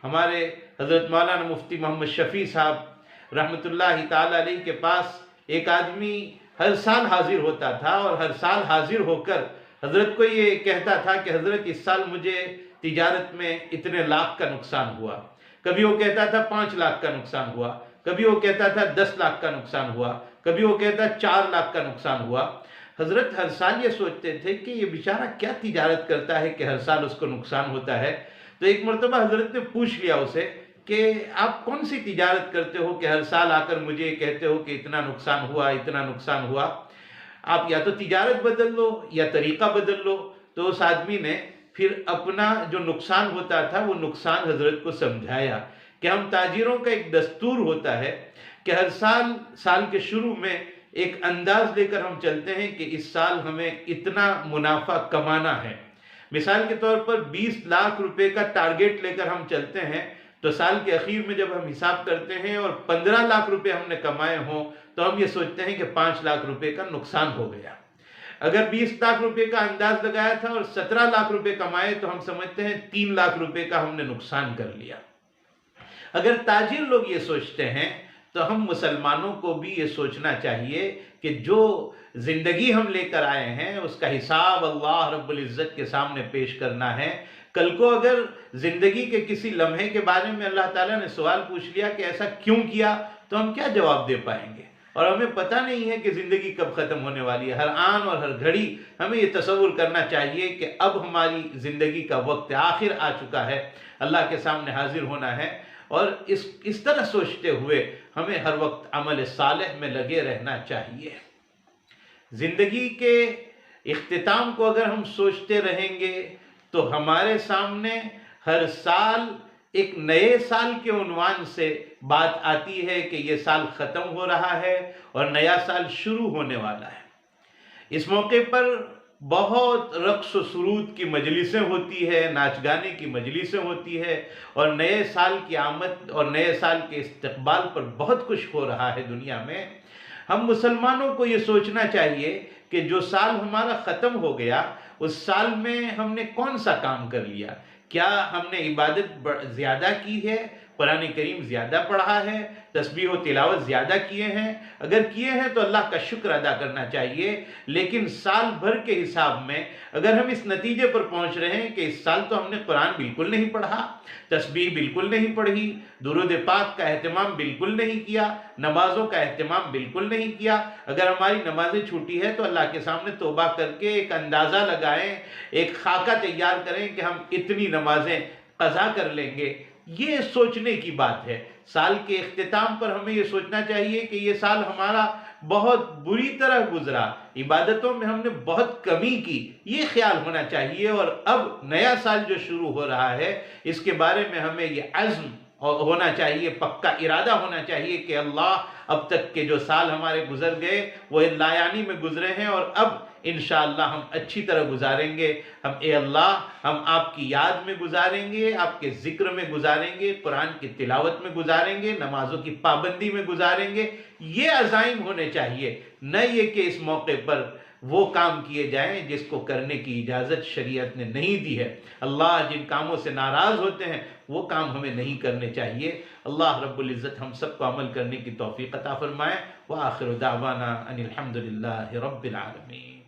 ہمارے حضرت مولانا مفتی محمد شفیع صاحب رحمۃ اللہ تعالی علیہ کے پاس ایک آدمی ہر سال حاضر ہوتا تھا، اور ہر سال حاضر ہو کر حضرت کو یہ کہتا تھا کہ حضرت اس سال مجھے تجارت میں اتنے لاکھ کا نقصان ہوا۔ کبھی وہ کہتا تھا 5 لاکھ کا نقصان ہوا، کبھی وہ کہتا تھا 10 لاکھ کا نقصان ہوا، کبھی وہ کہتا 4 لاکھ کا نقصان ہوا۔ حضرت ہر سال یہ سوچتے تھے کہ یہ بیچارہ کیا تجارت کرتا ہے کہ ہر سال اس کو نقصان ہوتا ہے۔ تو ایک مرتبہ حضرت نے پوچھ لیا اسے کہ آپ کون سی تجارت کرتے ہو کہ ہر سال آ کر مجھے یہ کہتے ہو کہ اتنا نقصان ہوا، اتنا نقصان ہوا؟ آپ یا تو تجارت بدل لو یا طریقہ بدل لو۔ تو اس آدمی نے پھر اپنا جو نقصان ہوتا تھا وہ نقصان حضرت کو سمجھایا کہ ہم تاجروں کا ایک دستور ہوتا ہے کہ ہر سال کے شروع میں ایک انداز لے کر ہم چلتے ہیں کہ اس سال ہمیں اتنا منافع کمانا ہے۔ مثال کے طور پر 20 لاکھ روپے کا ٹارگیٹ لے کر ہم چلتے ہیں، تو سال کے اخیر میں جب ہم حساب کرتے ہیں اور 15 لاکھ روپے ہم نے کمائے ہوں تو ہم یہ سوچتے ہیں کہ 5 لاکھ روپے کا نقصان ہو گیا۔ اگر 20 لاکھ روپے کا انداز لگایا تھا اور 17 لاکھ روپے کمائے تو ہم سمجھتے ہیں 3 لاکھ روپے کا ہم نے نقصان کر لیا۔ اگر تاجر لوگ یہ سوچتے ہیں تو ہم مسلمانوں کو بھی یہ سوچنا چاہیے کہ جو زندگی ہم لے کر آئے ہیں اس کا حساب اللہ رب العزت کے سامنے پیش کرنا ہے۔ کل کو اگر زندگی کے کسی لمحے کے بارے میں اللہ تعالیٰ نے سوال پوچھ لیا کہ ایسا کیوں کیا، تو ہم کیا جواب دے پائیں گے؟ اور ہمیں پتہ نہیں ہے کہ زندگی کب ختم ہونے والی ہے۔ ہر آن اور ہر گھڑی ہمیں یہ تصور کرنا چاہیے کہ اب ہماری زندگی کا وقت آخر آ چکا ہے، اللہ کے سامنے حاضر ہونا ہے۔ اور اس طرح سوچتے ہوئے ہمیں ہر وقت عمل صالح میں لگے رہنا چاہیے۔ زندگی کے اختتام کو اگر ہم سوچتے رہیں گے تو ہمارے سامنے ہر سال ایک نئے سال کے عنوان سے بات آتی ہے کہ یہ سال ختم ہو رہا ہے اور نیا سال شروع ہونے والا ہے۔ اس موقع پر بہت رقص و سرود کی مجلسیں ہوتی ہے، ناچ گانے کی مجلسیں ہوتی ہے، اور نئے سال کی آمد اور نئے سال کے استقبال پر بہت کچھ ہو رہا ہے دنیا میں۔ ہم مسلمانوں کو یہ سوچنا چاہیے کہ جو سال ہمارا ختم ہو گیا اس سال میں ہم نے کون سا کام کر لیا؟ کیا ہم نے عبادت زیادہ کی ہے، قرآن کریم زیادہ پڑھا ہے، تسبیح و تلاوت زیادہ کیے ہیں؟ اگر کیے ہیں تو اللہ کا شکر ادا کرنا چاہیے۔ لیکن سال بھر کے حساب میں اگر ہم اس نتیجے پر پہنچ رہے ہیں کہ اس سال تو ہم نے قرآن بالکل نہیں پڑھا، تسبیح بالکل نہیں پڑھی، درود پاک کا اہتمام بالکل نہیں کیا، نمازوں کا اہتمام بالکل نہیں کیا، اگر ہماری نمازیں چھوٹی ہے تو اللہ کے سامنے توبہ کر کے ایک اندازہ لگائیں، ایک خاکہ تیار کریں کہ ہم اتنی نمازیں قضا کر لیں گے۔ یہ سوچنے کی بات ہے۔ سال کے اختتام پر ہمیں یہ سوچنا چاہیے کہ یہ سال ہمارا بہت بری طرح گزرا، عبادتوں میں ہم نے بہت کمی کی، یہ خیال ہونا چاہیے۔ اور اب نیا سال جو شروع ہو رہا ہے اس کے بارے میں ہمیں یہ عزم ہونا چاہیے، پکا ارادہ ہونا چاہیے کہ اللہ اب تک کے جو سال ہمارے گزر گئے وہ لایانی میں گزرے ہیں، اور اب انشاءاللہ ہم اچھی طرح گزاریں گے۔ اے اللہ ہم آپ کی یاد میں گزاریں گے، آپ کے ذکر میں گزاریں گے، قرآن کی تلاوت میں گزاریں گے، نمازوں کی پابندی میں گزاریں گے۔ یہ عزائم ہونے چاہیے، نہ یہ کہ اس موقع پر وہ کام کیے جائیں جس کو کرنے کی اجازت شریعت نے نہیں دی ہے۔ اللہ جن کاموں سے ناراض ہوتے ہیں وہ کام ہمیں نہیں کرنے چاہیے۔ اللہ رب العزت ہم سب کو عمل کرنے کی توفیق عطا فرمائے۔ وآخر دعوانا ان الحمدللہ رب العالمین۔